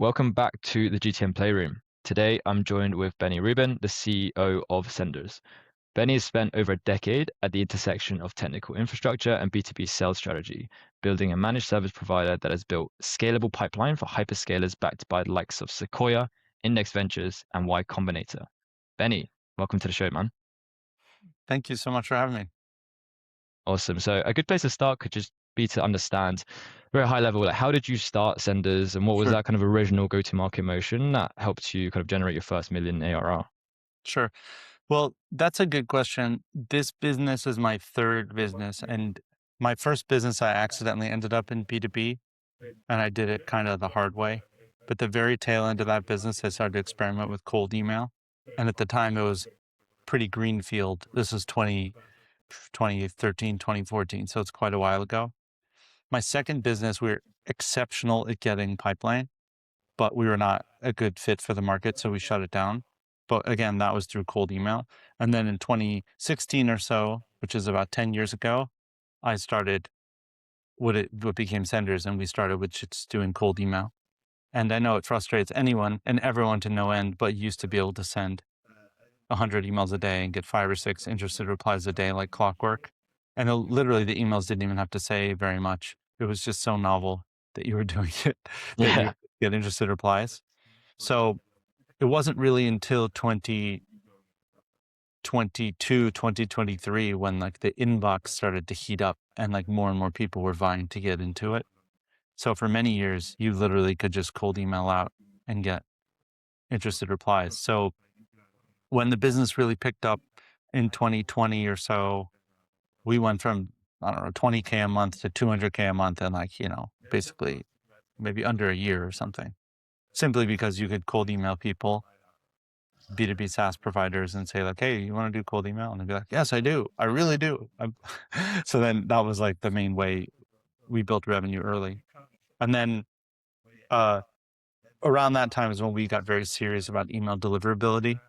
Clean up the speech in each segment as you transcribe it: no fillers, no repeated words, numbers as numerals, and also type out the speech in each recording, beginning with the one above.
Welcome back to the GTM Playroom. Today, I'm joined with Benny Rubin, the CEO of Senders. Benny has spent over a decade at the intersection of technical infrastructure and B2B sales strategy, building a managed service provider that has built scalable pipeline for hyperscalers backed by the likes of Sequoia, Index Ventures, and Y Combinator. Benny, welcome to the show, man. Thank you so much for having me. Awesome. So a good place to start could just be to understand very high level, like how did you start Senders and what was Sure. that kind of original go-to-market motion that helped you kind of generate your first million ARR? Sure. Well, that's a good question. This business is my third business, and my first business, I accidentally ended up in B2B, and I did it kind of the hard way. But the very tail end of that business, I started to experiment with cold email. And at the time, it was pretty greenfield. This is 2013, 2014. So it's quite a while ago. My second business, we're exceptional at getting pipeline, but we were not a good fit for the market, so we shut it down. But again, that was through cold email. And then in 2016 or so, which is about 10 years ago, I started what became Senders, and we started with just doing cold email. And I know it frustrates anyone and everyone to no end, but you used to be able to send 100 emails a day and get 5 or 6 interested replies a day like clockwork. And literally the emails didn't even have to say very much. It was just so novel that you were doing it that you Yeah. get interested replies. So it wasn't really until 2022, 2023 when like the inbox started to heat up and like more and more people were vying to get into it. So for many years, you literally could just cold email out and get interested replies. So when the business really picked up in 2020 or so, we went from, I don't know, 20K a month to 200K a month in like, basically maybe under a year or something, simply because you could cold email people, B2B SaaS providers, and say like, "Hey, you want to do cold email?" And they'd be like, "Yes, I do. I really do." So then that was like the main way we built revenue early. And then uh, around that time is when we got very serious about email deliverability.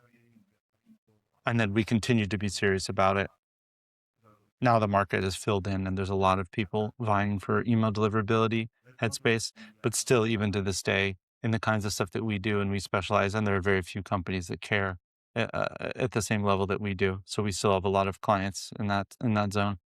And then we continued to be serious about it. Now the market is filled in and there's a lot of people vying for email deliverability headspace, but still, even to this day, in the kinds of stuff that we do and we specialize in, there are very few companies that care at the same level that we do. So we still have a lot of clients in that zone.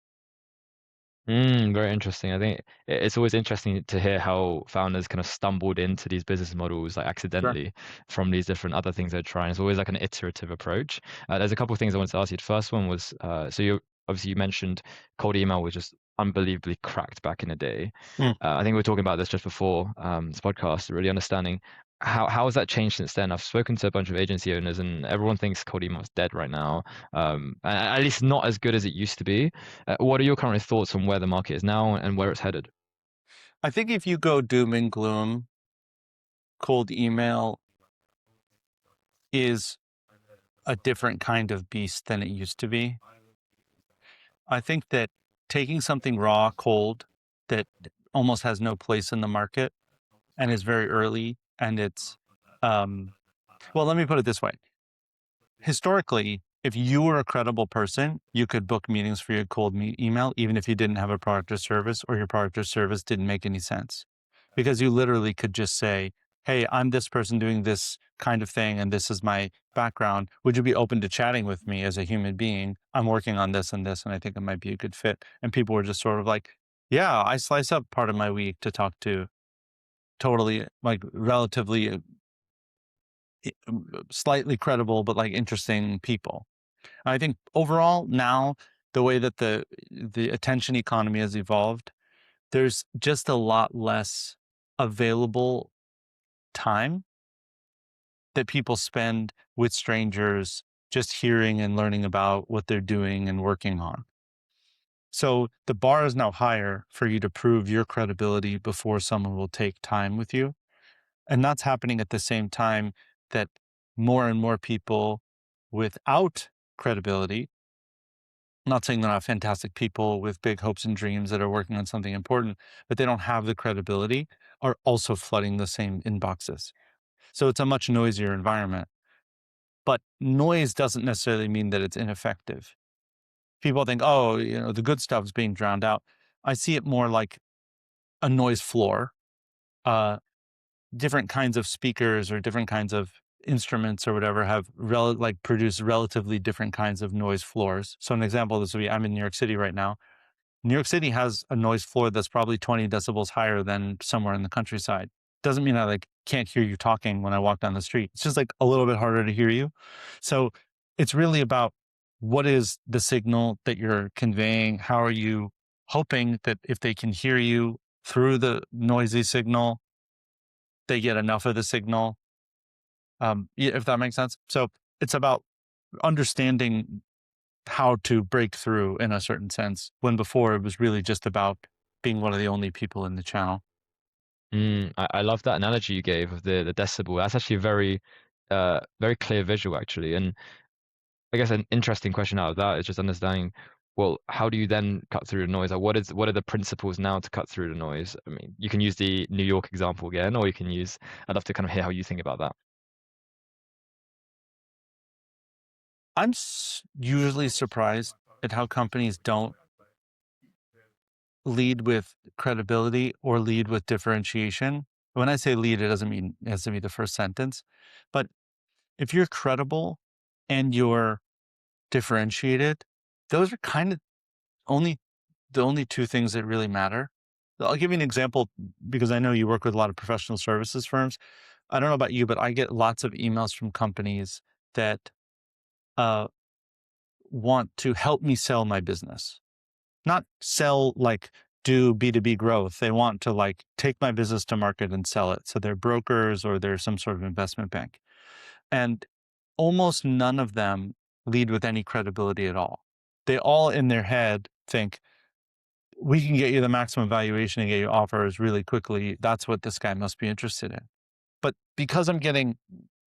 Very interesting. I think it's always interesting to hear how founders kind of stumbled into these business models like Sure. accidentally from these different other things they're trying. It's always like an iterative approach. There's a couple of things I wanted to ask you. The first one was, so you mentioned cold email was just unbelievably cracked back in the day. Mm. I think we were talking about this just before this podcast, really understanding how has that changed since then? I've spoken to a bunch of agency owners and everyone thinks cold email is dead right now. At least not as good as it used to be. What are your current thoughts on where the market is now and where it's headed? I think if you go doom and gloom, cold email is a different kind of beast than it used to be. I think that taking something raw, cold, that almost has no place in the market and is very early, and it's, um, well, let me put it this way. Historically, if you were a credible person, you could book meetings for your cold email, even if you didn't have a product or service, or your product or service didn't make any sense. Because you literally could just say, "Hey, I'm this person doing this kind of thing, and this is my background. Would you be open to chatting with me as a human being? I'm working on this and this, and I think it might be a good fit." And people were just sort of like, "Yeah, I slice up part of my week to talk to totally like relatively slightly credible, but like interesting people." I think overall now, the way that the attention economy has evolved, there's just a lot less available time that people spend with strangers just hearing and learning about what they're doing and working on. So the bar is now higher for you to prove your credibility before someone will take time with you. And that's happening at the same time that more and more people without credibility, not saying they're not fantastic people with big hopes and dreams that are working on something important, but they don't have the credibility, are also flooding the same inboxes. So it's a much noisier environment. But noise doesn't necessarily mean that it's ineffective. People think, oh, the good stuff is being drowned out. I see it more like a noise floor. Uh, different kinds of speakers or different kinds of instruments or whatever have produce relatively different kinds of noise floors. So an example of this would be, I'm in New York City right now. New York City has a noise floor that's probably 20 decibels higher than somewhere in the countryside. Doesn't mean I like can't hear you talking when I walk down the street. It's just like a little bit harder to hear you. So it's really about what is the signal that you're conveying? How are you hoping that if they can hear you through the noisy signal, they get enough of the signal? If that makes sense. So it's about understanding how to break through in a certain sense, when before it was really just about being one of the only people in the channel. I love that analogy you gave of the decibel. That's actually a very clear visual actually. And I guess an interesting question out of that is just understanding, well, how do you then cut through the noise? Like what are the principles now to cut through the noise? I mean, you can use the New York example again, or you can use, I'd love to kind of hear how you think about that. I'm usually surprised at how companies don't lead with credibility or lead with differentiation. When I say lead, it doesn't mean it has to be the first sentence. But if you're credible and you're differentiated, those are kind of only the only two things that really matter. I'll give you an example because I know you work with a lot of professional services firms. I don't know about you, but I get lots of emails from companies that uh, want to help me sell my business. Not sell like do B2B growth. They want to like take my business to market and sell it. So they're brokers or they're some sort of investment bank. And almost none of them lead with any credibility at all. They all in their head think, we can get you the maximum valuation and get you offers really quickly. That's what this guy must be interested in. But because I'm getting,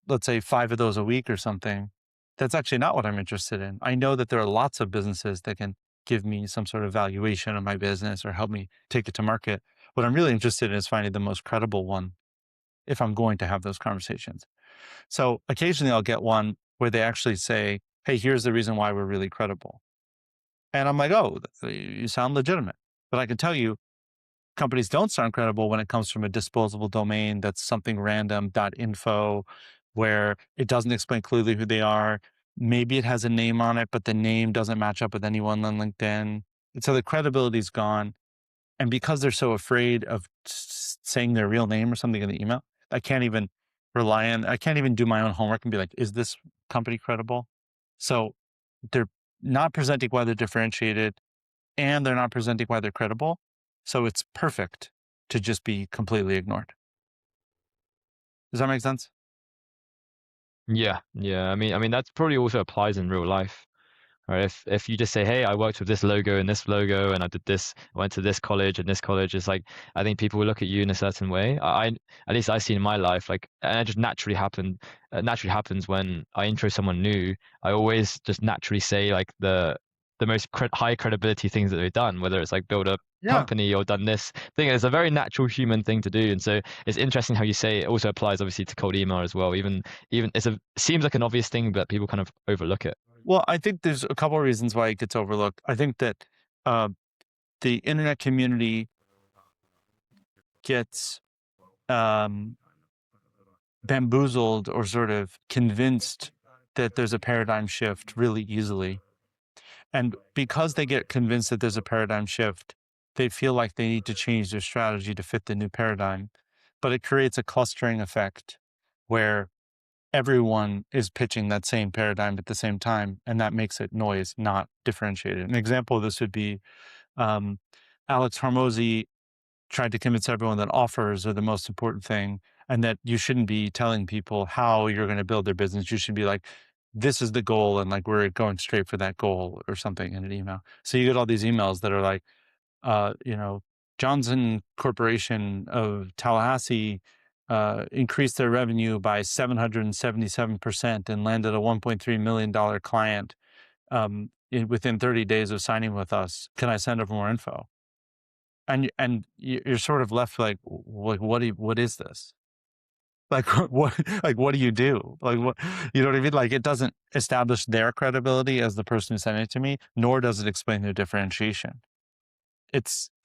let's say, 5 of those a week or something, that's actually not what I'm interested in. I know that there are lots of businesses that can give me some sort of valuation of my business or help me take it to market. What I'm really interested in is finding the most credible one if I'm going to have those conversations. So occasionally I'll get one where they actually say, hey, here's the reason why we're really credible. And I'm like, oh, you sound legitimate. But I can tell you, companies don't sound credible when it comes from a disposable domain that's something random .info, where it doesn't explain clearly who they are. Maybe it has a name on it, but the name doesn't match up with anyone on LinkedIn. And so the credibility's gone. And because they're so afraid of saying their real name or something in the email, I can't even I can't even do my own homework and be like, is this company credible? So they're not presenting why they're differentiated and they're not presenting why they're credible. So it's perfect to just be completely ignored. Does that make sense? Yeah, yeah. I mean that's probably also applies in real life. Right. If you just say, "Hey, I worked with this logo and this logo, and I did this, I went to this college and this college," it's like I think people will look at you in a certain way. At least I see in my life, like, and it just naturally happened. Naturally happens when I intro someone new. I always just naturally say like the most high credibility things that they've done, whether it's like build a Yeah. company or done this thing. It's a very natural human thing to do, and so it's interesting how you say it also applies obviously to cold email as well. Even it seems like an obvious thing, but people kind of overlook it. Well, I think there's a couple of reasons why it gets overlooked. I think that uh, the internet community gets um, bamboozled or sort of convinced that there's a paradigm shift really easily. And because they get convinced that there's a paradigm shift, they feel like they need to change their strategy to fit the new paradigm. But it creates a clustering effect where everyone is pitching that same paradigm at the same time. And that makes it noise, not differentiated. An example of this would be um, Alex Hormozi tried to convince everyone that offers are the most important thing and that you shouldn't be telling people how you're going to build their business. You should be like, this is the goal. And like, we're going straight for that goal or something in an email. So you get all these emails that are like, you know, Johnson Corporation of Tallahassee increased their revenue by 777% and landed a $1.3 million client within 30 days of signing with us. Can I send over more info? And you're sort of left like what is this? Like what do you do? Like what, you know what I mean? Like it doesn't establish their credibility as the person who sent it to me, nor does it explain their differentiation.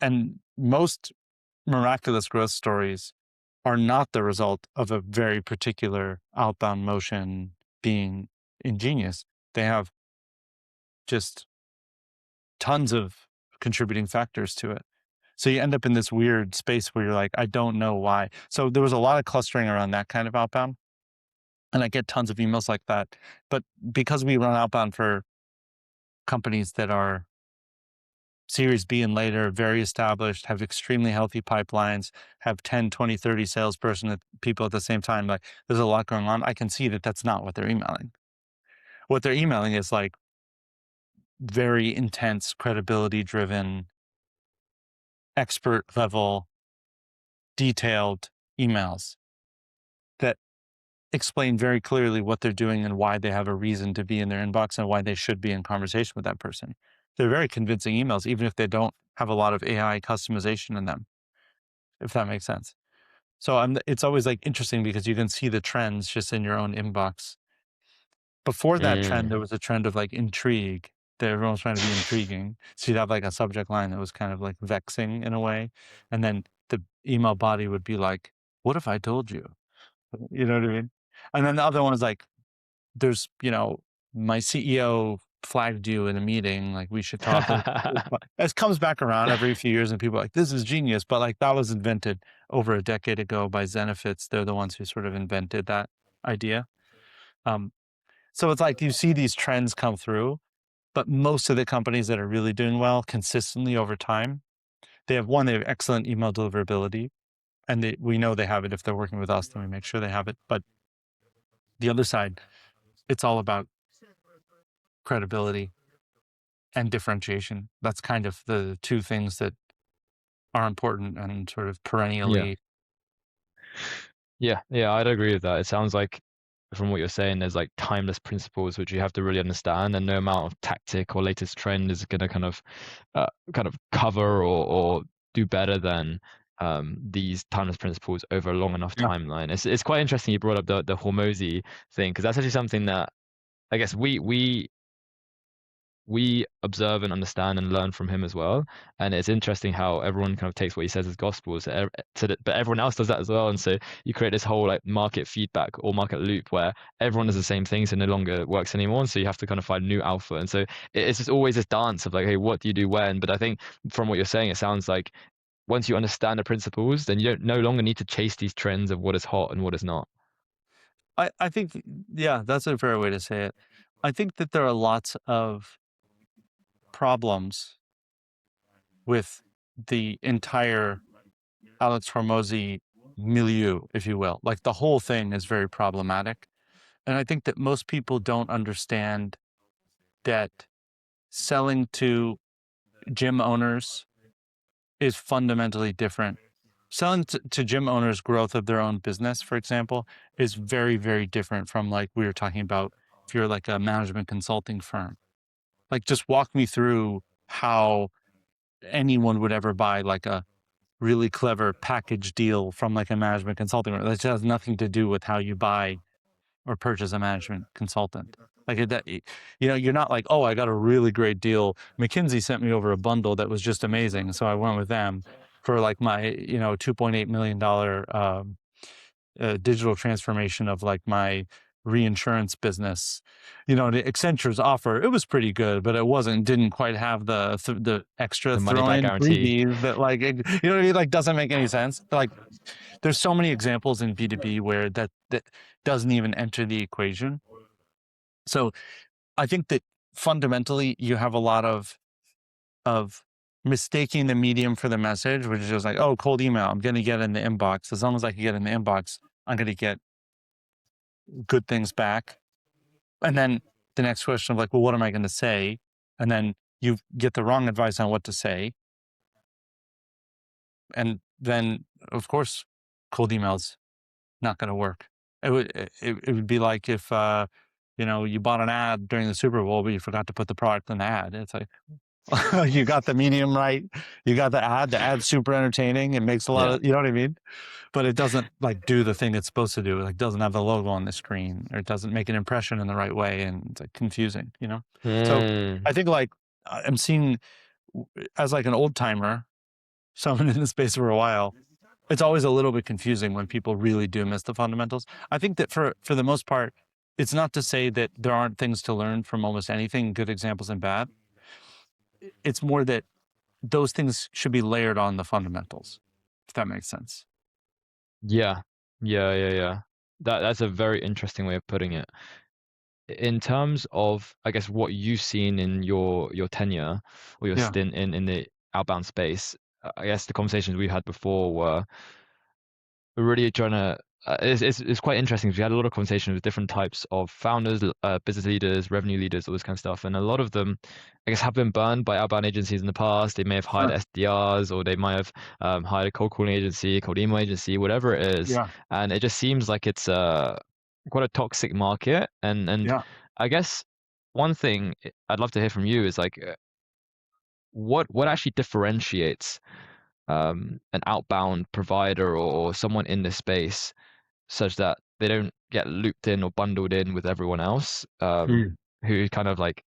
And most miraculous growth stories are not the result of a very particular outbound motion being ingenious. They have just tons of contributing factors to it. So you end up in this weird space where you're like, I don't know why. So there was a lot of clustering around that kind of outbound. And I get tons of emails like that. But because we run outbound for companies that are Series B and later, very established, have extremely healthy pipelines, have 10, 20, 30 salesperson people at the same time, like there's a lot going on. I can see that that's not what they're emailing. What they're emailing is like very intense, credibility driven, expert level, detailed emails that explain very clearly what they're doing and why they have a reason to be in their inbox and why they should be in conversation with that person. They're very convincing emails, even if they don't have a lot of AI customization in them, if that makes sense. So it's always like interesting because you can see the trends just in your own inbox. Before that trend, there Mm. was a trend of like intrigue that everyone was trying to be intriguing. So you'd have like a subject line that was kind of like vexing in a way. And then the email body would be like, what if I told you? You know what I mean? And then the other one is like, there's, my CEO flagged you in a meeting, like we should talk. It comes back around every few years and people are like, this is genius. But like that was invented over a decade ago by Zenefits. They're the ones who sort of invented that idea. Um, so it's like you see these trends come through, but most of the companies that are really doing well consistently over time, they have excellent email deliverability. And we know they have it. If they're working with us, then we make sure they have it. But the other side, it's all about credibility and differentiation. That's kind of the two things that are important and sort of Yeah. perennially. Yeah, yeah, I'd agree with that. It sounds like from what you're saying, there's like timeless principles which you have to really understand, and no amount of tactic or latest trend is going to kind of cover or do better than these timeless principles over a long enough Yeah. timeline. It's quite interesting you brought up the Hormozi thing because that's actually something that I guess we observe and understand and learn from him as well. And it's interesting how everyone kind of takes what he says as gospel, but everyone else does that as well. And so you create this whole like market feedback or market loop where everyone does the same thing, so no longer works anymore. And so you have to kind of find new alpha. And so it's just always this dance of like, hey, what do you do when? But I think from what you're saying, it sounds like once you understand the principles, then you don't no longer need to chase these trends of what is hot and what is not. I think, yeah, that's a fair way to say it. I think that there are lots of problems with the entire Alex Hormozi milieu, if you will. Like the whole thing is very problematic. And I think that most people don't understand that selling to gym owners is fundamentally different. Selling to gym owners growth of their own business, for example, is very, very different from like we were talking about if you're like a management consulting firm. Like just walk me through how anyone would ever buy like a really clever package deal from like a management consulting firm. That just has nothing to do with how you buy or purchase a management consultant. Like that, you're not like, oh, I got a really great deal. McKinsey sent me over a bundle that was just amazing, so I went with them for like my $2.8 million digital transformation of like my reinsurance business. The Accenture's offer, it was pretty good, but didn't quite have the extra The money throw back in guarantee. freebies that like what I mean? Like doesn't make any sense. Like there's so many examples in B2B where that doesn't even enter the equation. So I think that fundamentally you have a lot of mistaking the medium for the message, which is just like, oh, cold email, I'm going to get in the inbox. As long as I can get in the inbox, I'm going to get good things back. And then the next question of like, well, what am I going to say? And then you get the wrong advice on what to say. And then, of course, cold emails not going to work. It would be like if you bought an ad during the Super Bowl, but you forgot to put the product in the ad. It's like you got the medium right, you got the ad. The ad's super entertaining. It makes a lot Yeah. of, you know what I mean? But it doesn't like do the thing it's supposed to do. It like doesn't have the logo on the screen, or it doesn't make an impression in the right way, and it's like confusing. So I Mm. think like I'm seeing as like an old timer, someone in the space for a while. it's always a little bit confusing when people really do miss the fundamentals. I think that for the most part, it's not to say that there aren't things to learn from almost anything, good examples and bad. It's more that those things should be layered on the fundamentals, if that makes sense. Yeah, yeah. That's a very interesting way of putting it. In terms of, I guess, what you've seen in your tenure or your Yeah. stint in the outbound space, I guess the conversations we've had before were really trying to. It's quite interesting because we had a lot of conversations with different types of founders, business leaders, revenue leaders, all this kind of stuff, and a lot of them, I guess, have been burned by outbound agencies in the past. They may have hired Huh. SDRs, or they might have hired a cold calling agency, cold email agency, whatever it is, Yeah. and it just seems like it's quite a toxic market. And Yeah. I guess one thing I'd love to hear from you is like, what actually differentiates an outbound provider or someone in this space such that they don't get looped in or bundled in with everyone else Mm. who kind of like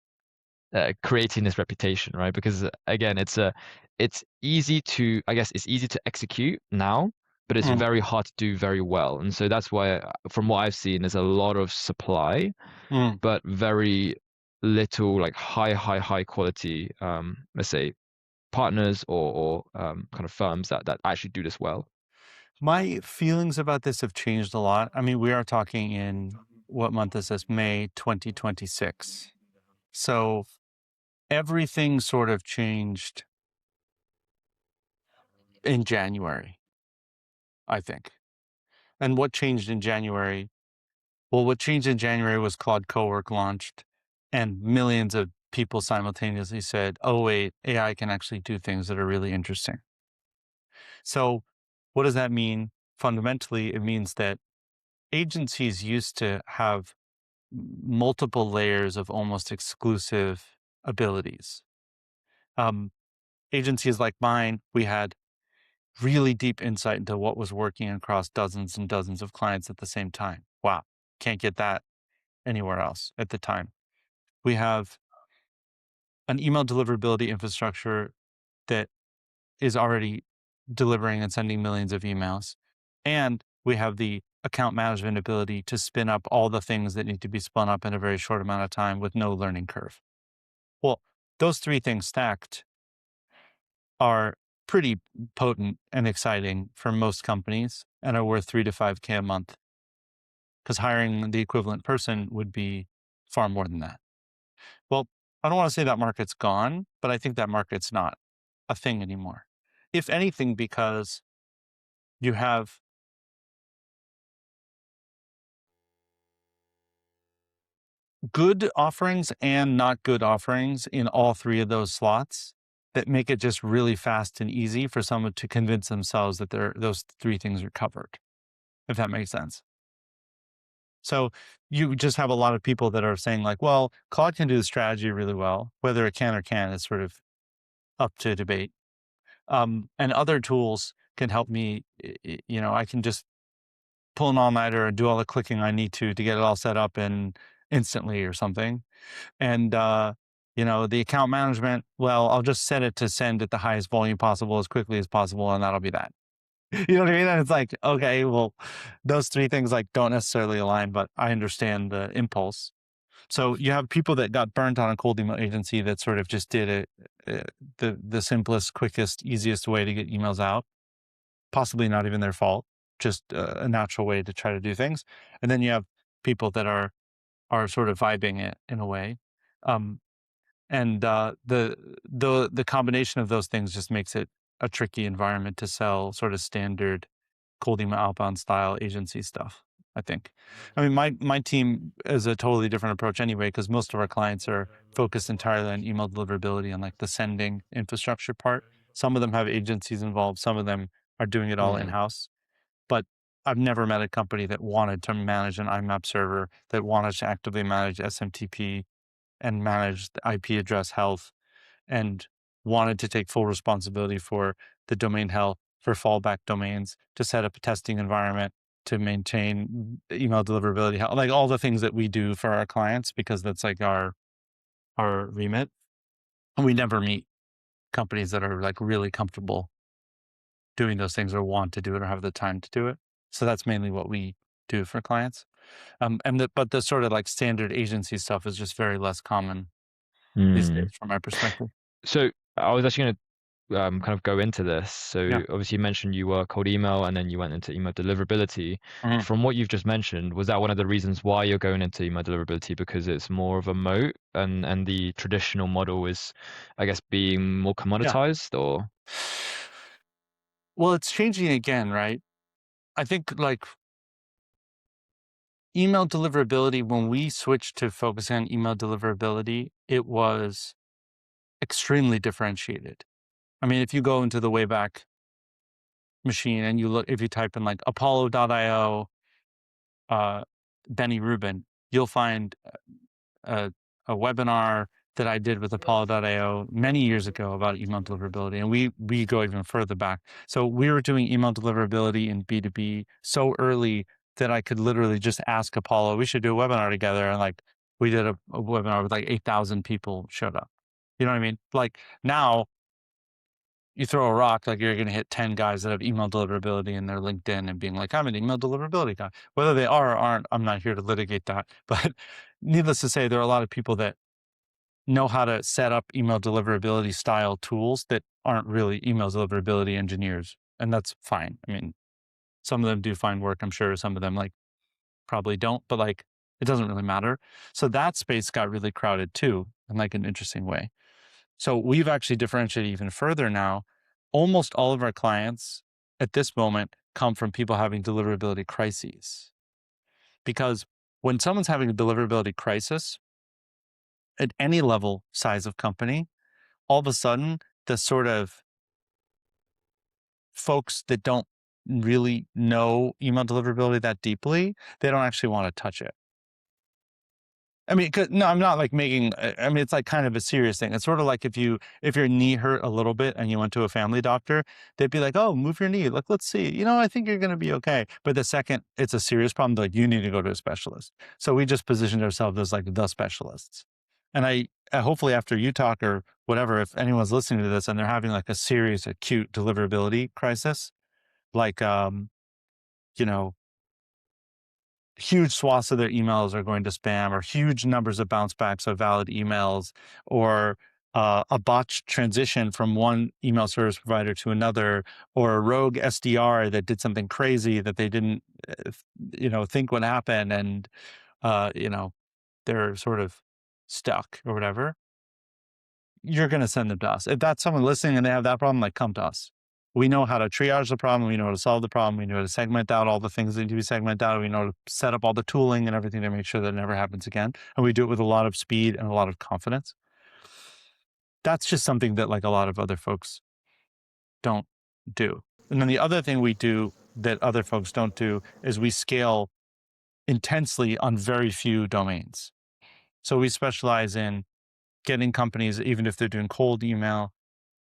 creating this reputation, right? Because again, it's easy to, I guess it's easy to execute now, but it's Mm. very hard to do very well. And so that's why, from what I've seen, there's a lot of supply, Mm. but very little like high quality, let's say partners or kind of firms that actually do this well. My feelings about this have changed a lot. I mean, we are talking in what month is this? May 2026. So everything sort of changed in January, I think. And what changed in January? Well, what changed in January was Claude Cowork launched, and millions of people simultaneously said, oh, wait, AI can actually do things that are really interesting. So, what does that mean? Fundamentally, it means that agencies used to have multiple layers of almost exclusive abilities. Um, Agencies like mine, we had really deep insight into what was working across dozens and dozens of clients at the same time. Wow, can't get that anywhere else at the time. We have an email deliverability infrastructure that is already delivering and sending millions of emails. And we have the account management ability to spin up all the things that need to be spun up in a very short amount of time with no learning curve. Well, those three things stacked are pretty potent and exciting for most companies and are worth 3 to 5K a month because hiring the equivalent person would be far more than that. Well, I don't want to say that market's gone, but I think that market's not a thing anymore. If anything, because you have good offerings and not good offerings in all three of those slots that make it just really fast and easy for someone to convince themselves that those three things are covered, if that makes sense. So you just have a lot of people that are saying like, well, Claude can do the strategy really well. Whether it can or can't is sort of up to debate. And other tools can help me. I can just pull an all-nighter and do all the clicking I need to get it all set up and instantly or something. And the account management, well, I'll just set it to send at the highest volume possible as quickly as possible, and that'll be that. You know what I mean? And it's like, okay, well, those three things like don't necessarily align, but I understand the impulse. So you have people that got burnt on a cold email agency that sort of just did it the simplest, quickest, easiest way to get emails out, possibly not even their fault, just a natural way to try to do things. And then you have people that are sort of vibing it in a way. Um, and the combination of those things just makes it a tricky environment to sell sort of standard cold email outbound style agency stuff, I think. I mean, my team is a totally different approach anyway, because most of our clients are focused entirely on email deliverability and like the sending infrastructure part. Some of them have agencies involved, some of them are doing it all Mm, in-house. But I've never met a company that wanted to manage an IMAP server, that wanted to actively manage SMTP and manage the IP address health and wanted to take full responsibility for the domain health, for fallback domains, to set up a testing environment, to maintain email deliverability, like all the things that we do for our clients, because that's like our remit. And we never meet companies that are like really comfortable doing those things or want to do it or have the time to do it. So that's mainly what we do for clients. But the sort of like standard agency stuff is just very less common these days from my perspective. So I was actually going to kind of go into this. Yeah. So obviously you mentioned you were cold email and then you went into email deliverability. Mhm. From what you've just mentioned, was that one of the reasons why you're going into email deliverability because it's more of a moat and the traditional model is, I guess, being more Yeah. commoditized or? Well, it's changing again, right? I think like email deliverability, when we switched to focusing on email deliverability, it was extremely differentiated. I mean, if you go into the Wayback Machine and you look, if you type in like Apollo.io, uh, Benny Rubin, you'll find a, a webinar that I did with Apollo.io many years ago about email deliverability. And we go even further back. So we were doing email deliverability in B2B so early that I could literally just ask Apollo, we should do a webinar together. And like we did a webinar with like 8,000 people showed up. You know what I mean? Like now you throw a rock, like you're going to hit 10 guys that have email deliverability in their LinkedIn and being like, I'm an email deliverability guy. Whether they are or aren't, I'm not here to litigate that. But needless to say, there are a lot of people that know how to set up email deliverability style tools that aren't really email deliverability engineers. And that's fine. I mean, some of them do fine work. I'm sure some of them like probably don't, but like it doesn't really matter. So that space got really crowded too, in like an interesting way. So we've actually differentiated even further now. Almost all of our clients at this moment come from people having deliverability crises. Because when someone's having a deliverability crisis at any level size of company, all of a sudden the sort of folks that don't really know email deliverability that deeply, they don't actually want to touch it. I mean, no, I'm not like making. I mean, it's like kind of a serious thing. It's sort of like if your knee hurt a little bit and you went to a family doctor, they'd be like, "Oh, move your knee. Like, let's see. You know, I think you're going to be okay." But the second it's a serious problem, like you need to go to a specialist. So we just positioned ourselves as like the specialists. And hopefully after you talk or whatever, if anyone's listening to this and they're having like a serious acute deliverability crisis, like you know, huge swaths of their emails are going to spam or huge numbers of bounce backs of valid emails or a botched transition from one email service provider to another or a rogue SDR that did something crazy that they didn't think would happen and they're sort of stuck or whatever. You're going to send them to us. If that's someone listening and they have that problem, like come to us. We know how to triage the problem. We know how to solve the problem. We know how to segment out all the things that need to be segmented out. We know how to set up all the tooling and everything to make sure that it never happens again. And we do it with a lot of speed and a lot of confidence. That's just something that like a lot of other folks don't do. And then the other thing we do that other folks don't do is we scale intensely on very few domains. So we specialize in getting companies, even if they're doing cold email,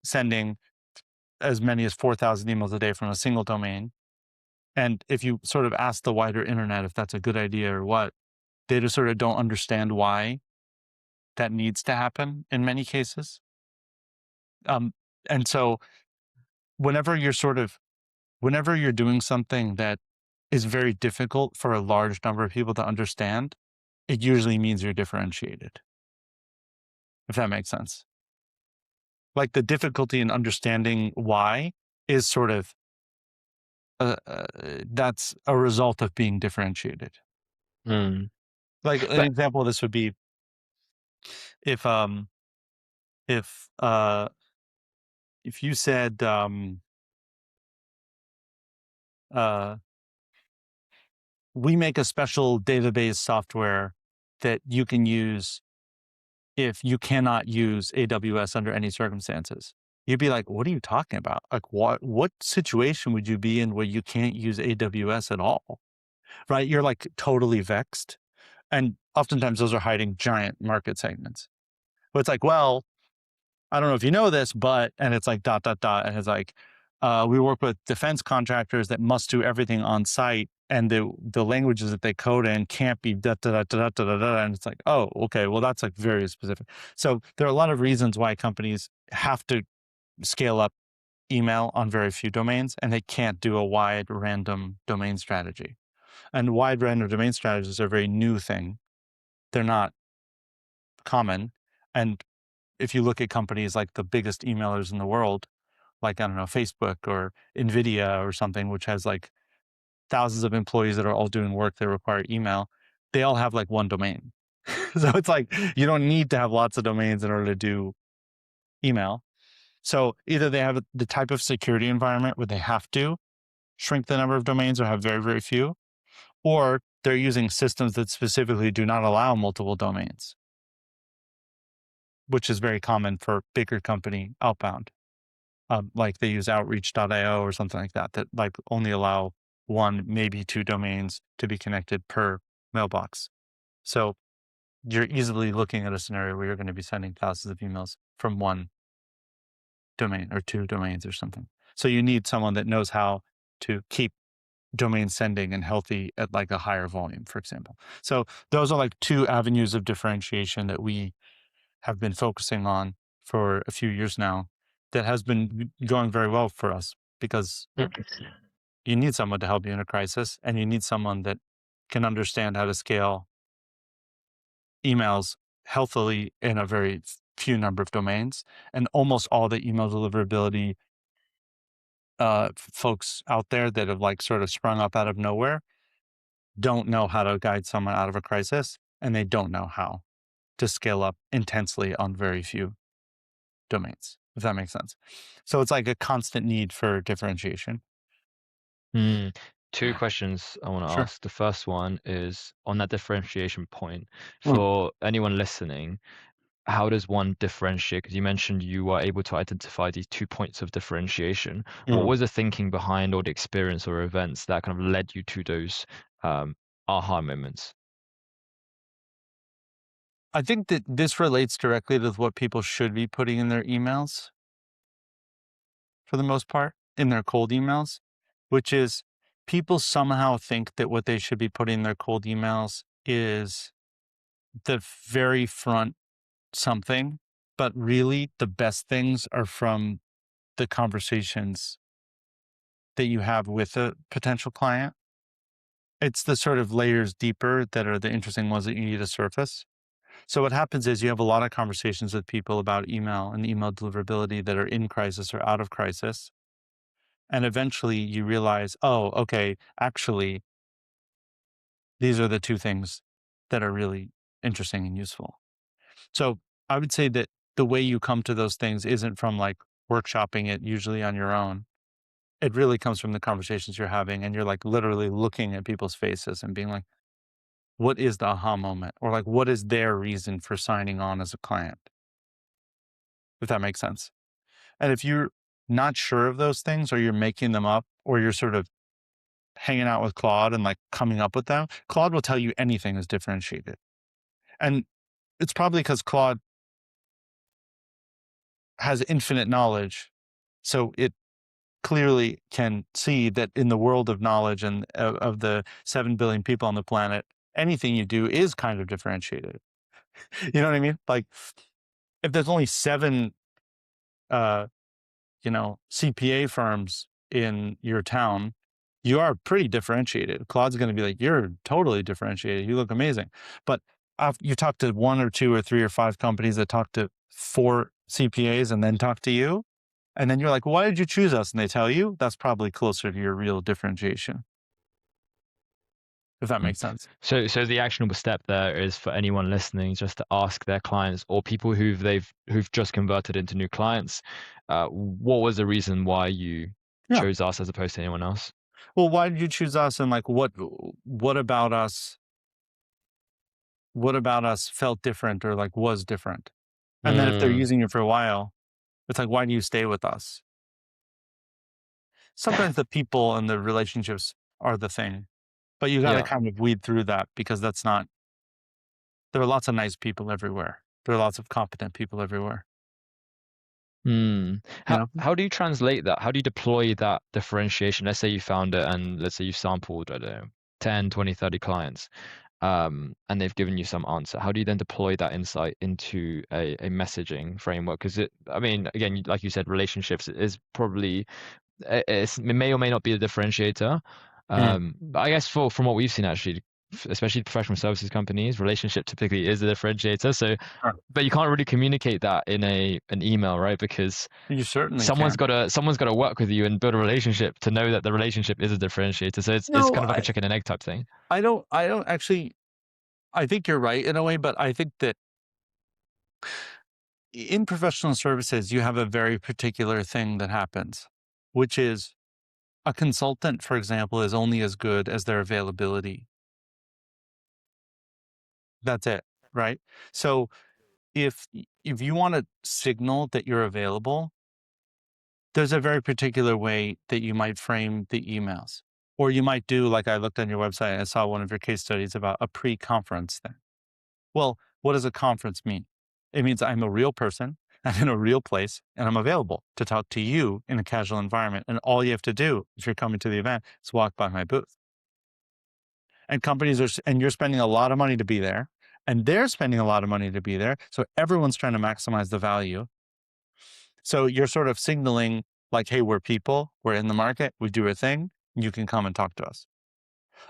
sending as many as 4,000 emails a day from a single domain. And if you sort of ask the wider internet if that's a good idea or what, they just sort of don't understand why that needs to happen in many cases. And so whenever you're doing something that is very difficult for a large number of people to understand, it usually means you're differentiated, if that makes sense. Like the difficulty in understanding why is sort of that's a result of being differentiated. Mm. Like an But example of this would be if if uh if you said uh we make a special database software that you can use if you cannot use AWS under any circumstances. You'd be like, what are you talking about? Like what situation would you be in where you can't use AWS at all? Right? You're like totally vexed. And oftentimes those are hiding giant market segments. But it's like, well, I don't know if you know this, but, and it's like dot, dot, dot. And it's like, we work with defense contractors that must do everything on site. And the languages that they code in can't be da, da, da, da, da, da, da. And it's like, oh, okay, well, that's like very specific. So there are a lot of reasons why companies have to scale up email on very few domains, and they can't do a wide random domain strategy. And wide random domain strategies are a very new thing. They're not common. And if you look at companies like the biggest emailers in the world, like, I don't know, Facebook or NVIDIA or something, which has like thousands of employees that are all doing work that require email, they all have like one domain. So it's like you don't need to have lots of domains in order to do email. So either they have the type of security environment where they have to shrink the number of domains or have very, very few, or they're using systems that specifically do not allow multiple domains, which is very common for bigger company outbound. Like they use outreach.io or something like that, that like only allow one, maybe two domains to be connected per mailbox. So you're easily looking at a scenario where you're going to be sending thousands of emails from one domain or two domains or something. So you need someone that knows how to keep domain sending and healthy at like a higher volume, for example. So those are like two avenues of differentiation that we have been focusing on for a few years now that has been going very well for us because you need someone to help you in a crisis and you need someone that can understand how to scale emails healthily in a very few number of domains. And almost all the email deliverability folks out there that have like sort of sprung up out of nowhere don't know how to guide someone out of a crisis, and they don't know how to scale up intensely on very few domains, if that makes sense. So it's like a constant need for differentiation. Two questions I want to Sure. ask. The first one is on that differentiation point. Mm, For anyone listening, how does one differentiate? Because you mentioned you were able to identify these 2 points of differentiation. What mm. was the thinking behind or the experience or events that kind of led you to those aha moments? I think that this relates directly to what people should be putting in their emails for the most part, in their cold emails, which is people somehow think that what they should be putting in their cold emails is the very front something, but really the best things are from the conversations that you have with a potential client. It's the sort of layers deeper that are the interesting ones that you need to surface. So what happens is you have a lot of conversations with people about email and email deliverability that are in crisis or out of crisis. And eventually you realize, oh, okay, actually, these are the two things that are really interesting and useful. So I would say that the way you come to those things isn't from like workshopping it usually on your own. It really comes from the conversations you're having and you're like literally looking at people's faces and being like, what is the aha moment? Or like, what is their reason for signing on as a client? If that makes sense. And if you're not sure of those things or you're making them up or you're sort of hanging out with Claude and like coming up with them, Claude will tell you anything is differentiated. And it's probably because Claude has infinite knowledge. So it clearly can see that in the world of knowledge and of the 7 billion people on the planet, anything you do is kind of differentiated. You know what I mean? Like if there's only seven, uh, CPA firms in your town, you are pretty differentiated. Claude's going to be like, you're totally differentiated. You look amazing. But you talk to one or two or three or five companies that talk to four CPAs and then talk to you. And then you're like, why did you choose us? And they tell you that's probably closer to your real differentiation, if that Mm. makes sense. So the actionable step there is for anyone listening just to ask their clients or people who've just converted into new clients, what was the reason why you Yeah. chose us as opposed to anyone else? Well, why did you choose us? And like, what about us? What about us felt different or like was different? And then if they're Mm, using it for a while, it's like, why do you stay with us? Sometimes the people and the relationships are the thing, but you got to yeah. kind of weed through that because that's not, there are lots of nice people everywhere. There are lots of competent people everywhere, Hmm. you How know? how do you translate that? How do you deploy that differentiation? Let's say you found it and let's say you sampled, I don't know, 10, 20, 30 clients. and they've given you some answer. How do you then deploy that insight into a messaging framework? Because I mean, again, like you said, relationships is probably it may or may not be a differentiator. Mm. But I guess from what we've seen, actually, especially professional services companies, relationship typically is a differentiator. So, Sure. but you can't really communicate that in an email, right? Because You certainly can. someone's got to work with you and build a relationship to know that the relationship is a differentiator. So it's No, kind of like a chicken and egg type thing. I don't actually. I think you're right in a way, but I think that in professional services, you have a very particular thing that happens, which is a consultant, for example, is only as good as their availability. That's it, right? So if you want to signal that you're available, there's a very particular way that you might frame the emails. Or you might do like I looked on your website and I saw one of your case studies about a pre-conference thing. Well, what does a conference mean? It means I'm a real person, I'm in a real place, and I'm available to talk to you in a casual environment. And all you have to do if you're coming to the event is walk by my booth. And and you're spending a lot of money to be there, and they're spending a lot of money to be there. So everyone's trying to maximize the value. So you're sort of signaling like, hey, we're people, we're in the market, we do a thing, you can come and talk to us.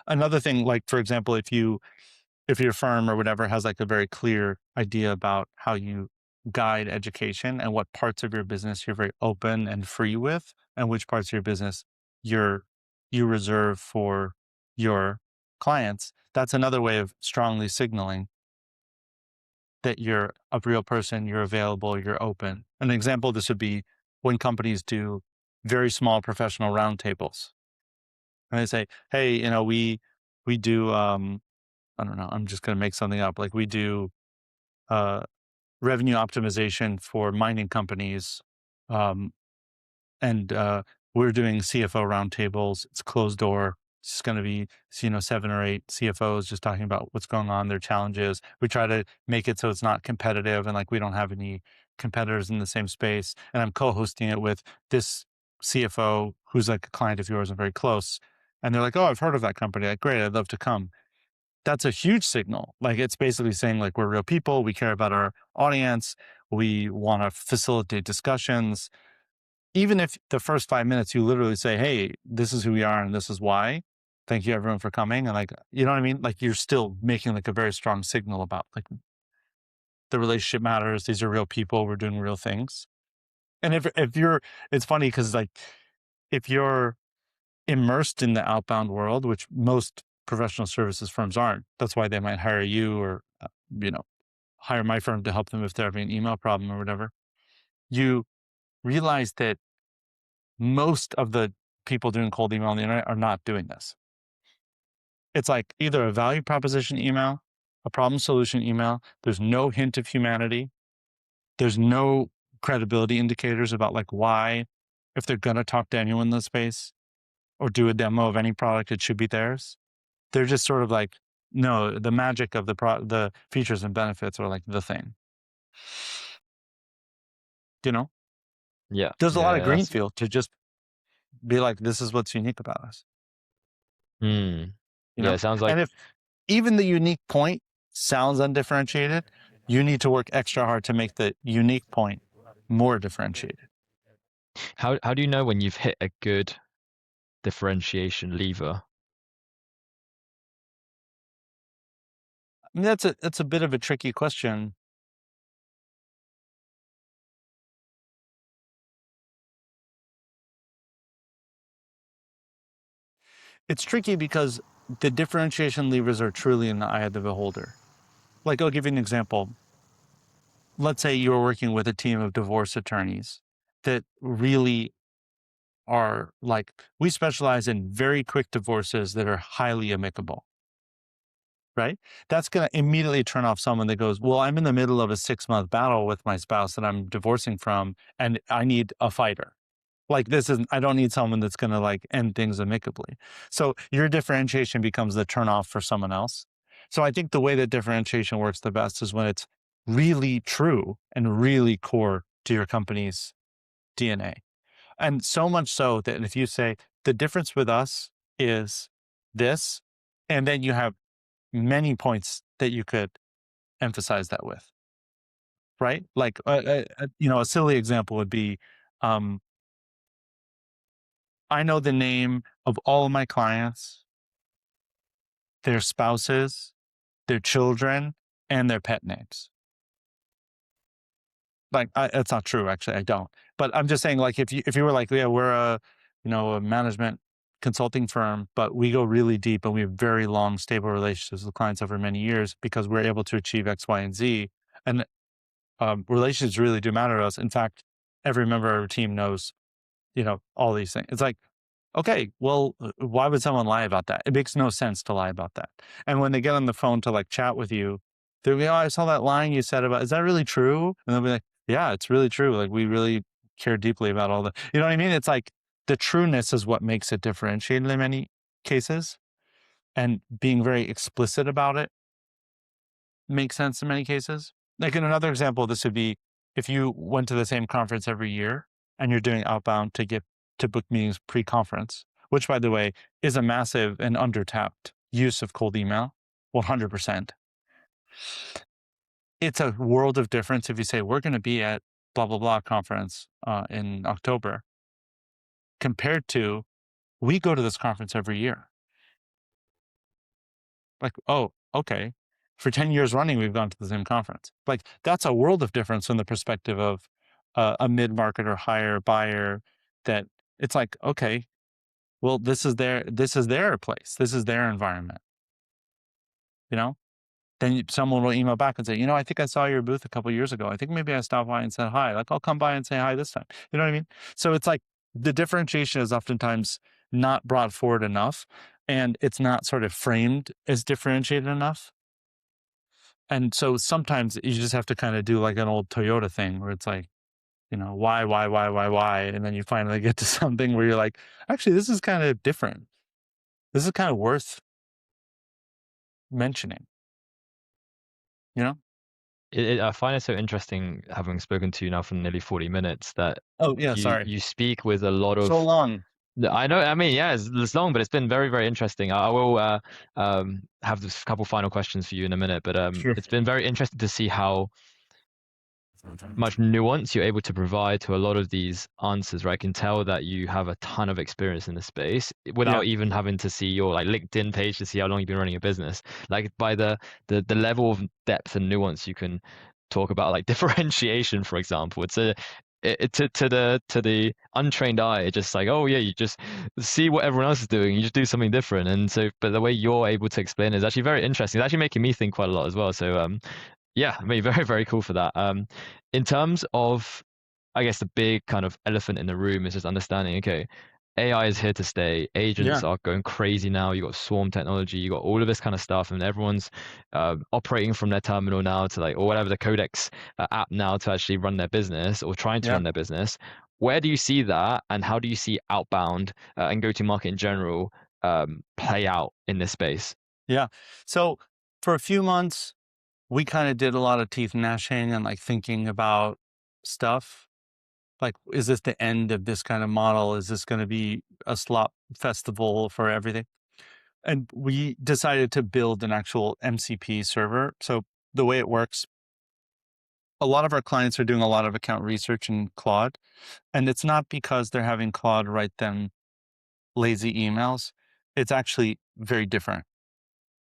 Another thing, like for example, if your firm or whatever has like a very clear idea about how you guide education and what parts of your business you're very open and free with, and which parts of your business you're you reserve for your clients, that's another way of strongly signaling that you're a real person, you're available, you're open. An example of this would be when companies do very small professional roundtables. And they say, hey, we do I don't know, I'm just gonna make something up. Like we do uh revenue optimization for mining companies. Um, and we're doing CFO roundtables. It's closed door. It's going to be 7 or 8 CFOs just talking about what's going on, their challenges. We try to make it so it's not competitive and like we don't have any competitors in the same space. And I'm co-hosting it with this CFO who's like a client of yours and very close. And they're like, "Oh, I've heard of that company. Like, great, I'd love to come." That's a huge signal. Like it's basically saying like we're real people, we care about our audience, we want to facilitate discussions. Even if the first 5 minutes you literally say, "Hey, this is who we are and this is why. Thank you everyone for coming." And like, you know what I mean? Like you're still making like a very strong signal about like the relationship matters. These are real people. We're doing real things. And if you're, it's funny because like if you're immersed in the outbound world, which most professional services firms aren't. That's why they might hire you or, you know, hire my firm to help them if they're having an email problem or whatever. You realize that most of the people doing cold email on the internet are not doing this. It's like either a value proposition email, a problem solution email. There's no hint of humanity. There's no credibility indicators about like why, if they're going to talk to anyone in the space or do a demo of any product, it should be theirs. They're just sort of like, no, the magic of the features and benefits are like the thing. You know, Yeah, there's a lot of yeah, that's greenfield to just be like, this is what's unique about us. mm, You yeah. know, It sounds like and if even the unique point sounds undifferentiated, you need to work extra hard to make the unique point more differentiated. how do you know when you've hit a good differentiation lever? I mean, that's a bit of a tricky question. It's tricky because the differentiation levers are truly in the eye of the beholder. Like, I'll give you an example. Let's say you're working with a team of divorce attorneys that really are like, we specialize in very quick divorces that are highly amicable, right? That's going to immediately turn off someone that goes, well, I'm in the middle of a 6-month battle with my spouse that I'm divorcing from, and I need a fighter. Like this is, I don't need someone that's going to like end things amicably. So your differentiation becomes the turn off for someone else. So I think the way that differentiation works the best is when it's really true and really core to your company's DNA. And so much so that if you say the difference with us is this, and then you have many points that you could emphasize that with, right? Like, a silly example would be, um, I know the name of all of my clients, their spouses, their children, and their pet names. Like, that's not true, actually, I don't. But I'm just saying, like, if you were like, "Yeah, we're a management consulting firm, but we go really deep and we have very long, stable relationships with clients over many years because we're able to achieve X, Y, and Z." And, relationships really do matter to us. In fact, every member of our team knows, all these things. It's like, okay, well, why would someone lie about that? It makes no sense to lie about that. And when they get on the phone to like chat with you, they'll be, "Oh, I saw that line you said about, is that really true?" And they'll be like, "Yeah, it's really true. Like, we really care deeply about all the," you know what I mean? It's like the trueness is what makes it differentiated in many cases. And being very explicit about it makes sense in many cases. Like in another example, this would be if you went to the same conference every year and you're doing outbound to get to book meetings pre-conference, which by the way is a massive and undertapped use of cold email, 100%. It's a world of difference if you say we're going to be at blah blah blah conference in October compared to we go to this conference every year. Like, oh, okay. For 10 years running, we've gone to the same conference. Like, that's a world of difference from the perspective of a mid-market or higher buyer that it's like, okay, well, this is their place. This is their environment, you know? Then someone will email back and say, I think I saw your booth a couple years ago. I think maybe I stopped by and said hi. Like, I'll come by and say hi this time. You know what I mean? So it's like the differentiation is oftentimes not brought forward enough, and it's not sort of framed as differentiated enough. And so sometimes you just have to kind of do like an old Toyota thing where it's like, why? And then you finally get to something where you're like, actually, this is kind of different. This is kind of worth mentioning, you know? I find it so interesting, having spoken to you now for nearly 40 minutes, that Oh, yeah, you sorry. you speak with a lot So of. long. I know. I mean, yeah, it's long, but it's been very, very interesting. I will have this couple final questions for you in a minute, but Sure. it's been very interesting to see how much nuance you're able to provide to a lot of these answers, right? I can tell that you have a ton of experience in the space Yeah. without even having to see your like LinkedIn page to see how long you've been running a business. Like by the level of depth and nuance you can talk about, like differentiation, for example. To the untrained eye, it's just like, oh yeah, you just see what everyone else is doing, you just do something different. And so, but the way you're able to explain it is actually very interesting. It's actually making me think quite a lot as well. So yeah, I mean, very, very cool for that. In terms of, I guess the big kind of elephant in the room is just understanding, okay, AI is here to stay. Agents Yeah. are going crazy now. You got swarm technology, you got all of this kind of stuff, and everyone's operating from their terminal now to like, or whatever the Codex app now to actually run their business or trying to Yeah. run their business. Where do you see that, and how do you see outbound and go-to-market in general play out in this space? Yeah. So for a few months, we kind of did a lot of teeth gnashing and like thinking about stuff. Like, is this the end of this kind of model? Is this going to be a slop festival for everything? And we decided to build an actual MCP server. So the way it works, a lot of our clients are doing a lot of account research in Claude, and it's not because they're having Claude write them lazy emails. It's actually very different.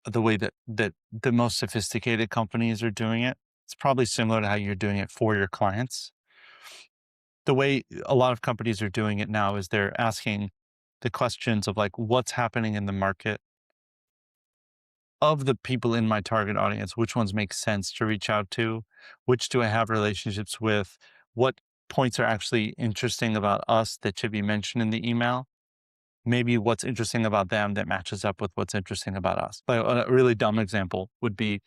The way that the most sophisticated companies are doing it, it's probably similar to how you're doing it for your clients. The way a lot of companies are doing it now is they're asking the questions of like, what's happening in the market of the people in my target audience, which ones make sense to reach out to, which do I have relationships with, what points are actually interesting about us that should be mentioned in the email, maybe what's interesting about them that matches up with what's interesting about us. Like a really dumb example would be,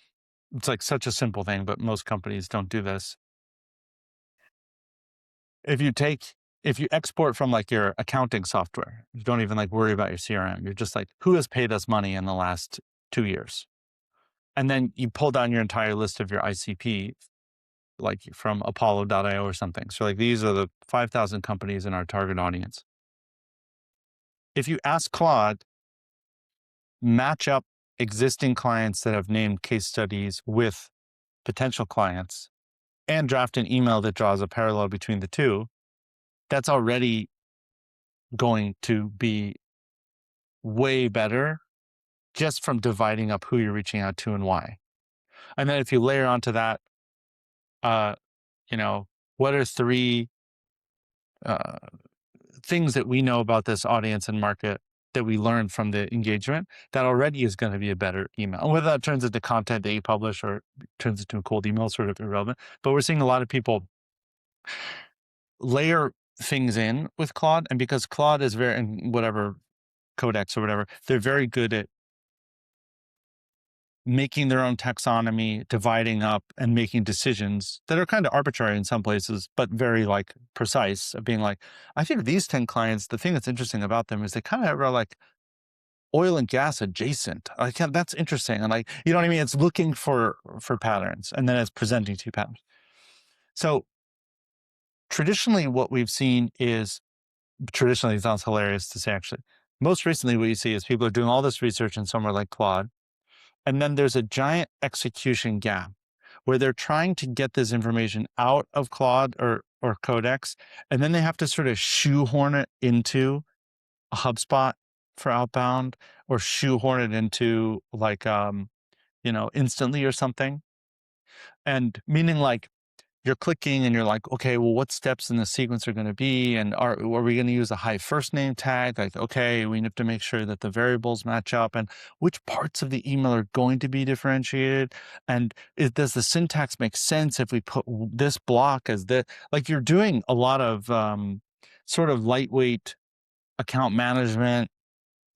it's like such a simple thing, but most companies don't do this. If you export from like your accounting software, you don't even like worry about your CRM. You're just like, who has paid us money in the last 2 years? And then you pull down your entire list of your ICP, like from Apollo.io or something. So like these are the 5,000 companies in our target audience. If you ask Claude, match up existing clients that have named case studies with potential clients and draft an email that draws a parallel between the two, that's already going to be way better just from dividing up who you're reaching out to and why. And then if you layer onto that, what are three things that we know about this audience and market that we learned from the engagement, that already is going to be a better email. And whether that turns into content that you publish or turns into a cold email, sort of irrelevant. But we're seeing a lot of people layer things in with Claude. And because Claude is very, in whatever codex or whatever, they're very good at making their own taxonomy, dividing up and making decisions that are kind of arbitrary in some places, but very like precise, of being like, I think these 10 clients, the thing that's interesting about them is they kind of are like oil and gas adjacent. Like, that's interesting. And like, you know what I mean? It's looking for patterns, and then it's presenting to patterns. So traditionally what we've seen is, traditionally, it sounds hilarious to say actually, most recently what you see is people are doing all this research in somewhere like Claude, and then there's a giant execution gap where they're trying to get this information out of Claude or Codex, and then they have to sort of shoehorn it into a HubSpot for outbound, or shoehorn it into like, Instantly or something. And meaning like, you're clicking and you're like, okay, well, what steps in the sequence are going to be? And are we going to use a high first name tag? Like, okay, we have to make sure that the variables match up, and which parts of the email are going to be differentiated. And does the syntax make sense if we put this block as the, like, you're doing a lot of sort of lightweight account management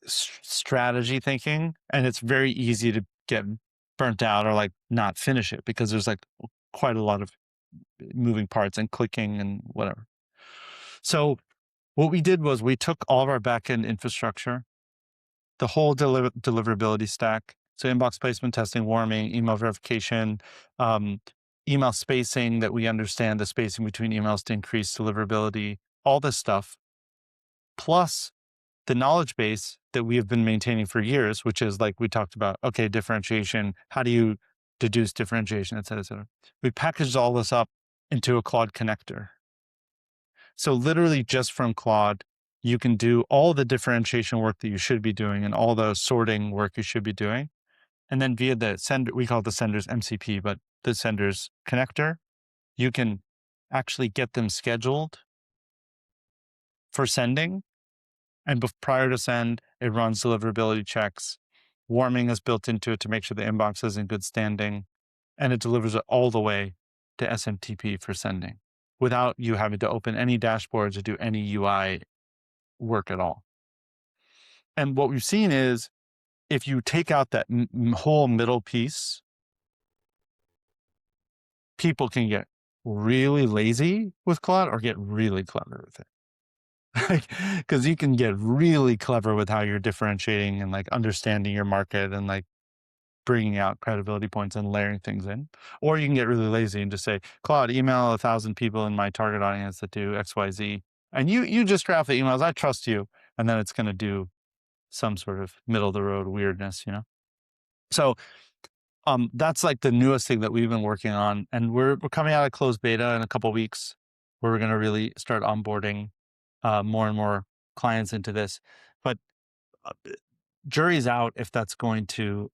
strategy thinking. And it's very easy to get burnt out or like not finish it because there's like quite a lot of moving parts and clicking and whatever. So what we did was we took all of our backend infrastructure, the whole deliverability stack. So inbox placement, testing, warming, email verification, email spacing, that we understand the spacing between emails to increase deliverability, all this stuff, plus the knowledge base that we have been maintaining for years, which is like we talked about, okay, differentiation, how do you deduce differentiation, et cetera, et cetera. We packaged all this up into a Claude connector. So literally just from Claude, you can do all the differentiation work that you should be doing and all the sorting work you should be doing. And then via the sender, we call it the Senders MCP, but the Senders connector, you can actually get them scheduled for sending. And prior to send, it runs deliverability checks. Warming is built into it to make sure the inbox is in good standing. And it delivers it all the way to SMTP for sending without you having to open any dashboards or do any UI work at all. And what we've seen is, if you take out that whole middle piece, people can get really lazy with Claude or get really clever with it. Because you can get really clever with how you're differentiating and like understanding your market and like bringing out credibility points and layering things in. Or you can get really lazy and just say, Claude, email 1,000 people in my target audience that do XYZ. And you just draft the emails. I trust you. And then it's going to do some sort of middle of the road weirdness, So that's like the newest thing that we've been working on. And we're coming out of closed beta in a couple of weeks, where we're going to really start onboarding more and more clients into this. But jury's out if that's going to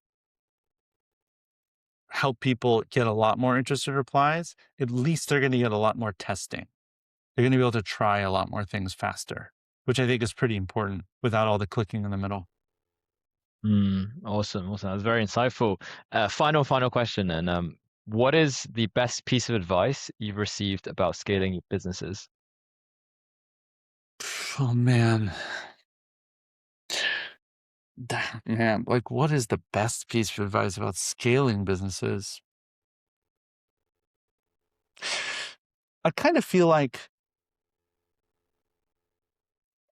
help people get a lot more interested replies. At least they're going to get a lot more testing. They're going to be able to try a lot more things faster, which I think is pretty important without all the clicking in the middle. Awesome. That's very insightful. Final question. And what is the best piece of advice you've received about scaling businesses? Oh man. Man, like, what is the best piece of advice about scaling businesses? I kind of feel like,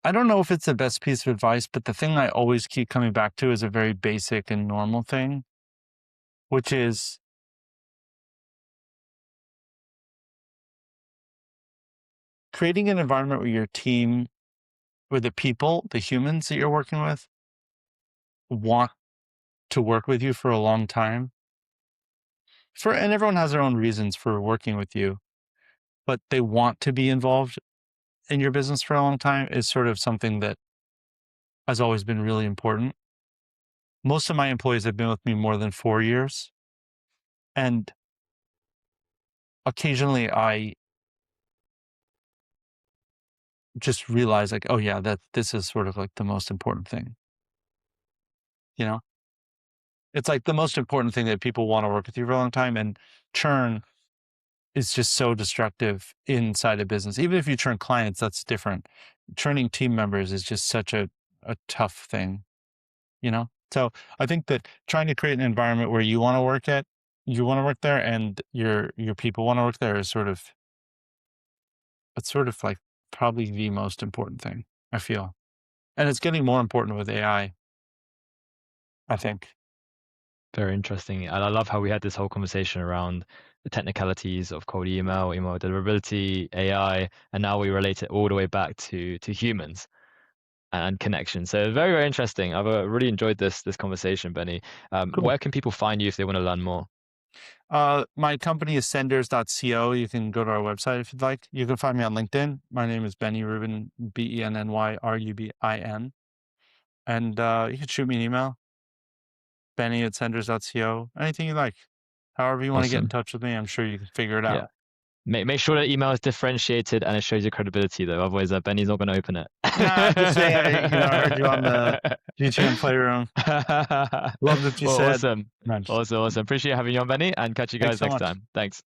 I don't know if it's the best piece of advice, but the thing I always keep coming back to is a very basic and normal thing, which is creating an environment where your team, where the people, the humans that you're working with, want to work with you for a long time, and everyone has their own reasons for working with you, but they want to be involved in your business for a long time is sort of something that has always been really important. Most of my employees have been with me more than 4 years, and occasionally I just realize like, oh yeah, that this is sort of like the most important thing. You know? It's like the most important thing that people want to work with you for a long time, and churn is just so destructive inside a business. Even if you churn clients, that's different. Churning team members is just such a tough thing, you know? So I think that trying to create an environment where you want to work there and your people want to work there is it's sort of like probably the most important thing, I feel. And it's getting more important with I think. Very interesting. And I love how we had this whole conversation around the technicalities of cold email, email deliverability, AI, and now we relate it all the way back to humans and connection. So very, very interesting. I've really enjoyed this conversation, Benny. Cool. Where can people find you if they want to learn more? My company is senders.co. You can go to our website if you'd like. You can find me on LinkedIn. My name is Benny Rubin, BennyRubin. And you can shoot me an email, benny@senders.co. Anything you like. However you want to get in Awesome. touch with me, I'm sure you can figure it Yeah. out. Make sure that email is differentiated and it shows your credibility though. Otherwise, Benny's not going to open it. Nah, I'm just saying, I heard you on the GTM Playroom. Loved what you Well, said. awesome. No, I'm just Awesome. Appreciate having you on, Benny, and catch you Thanks guys so next much. time. Thanks.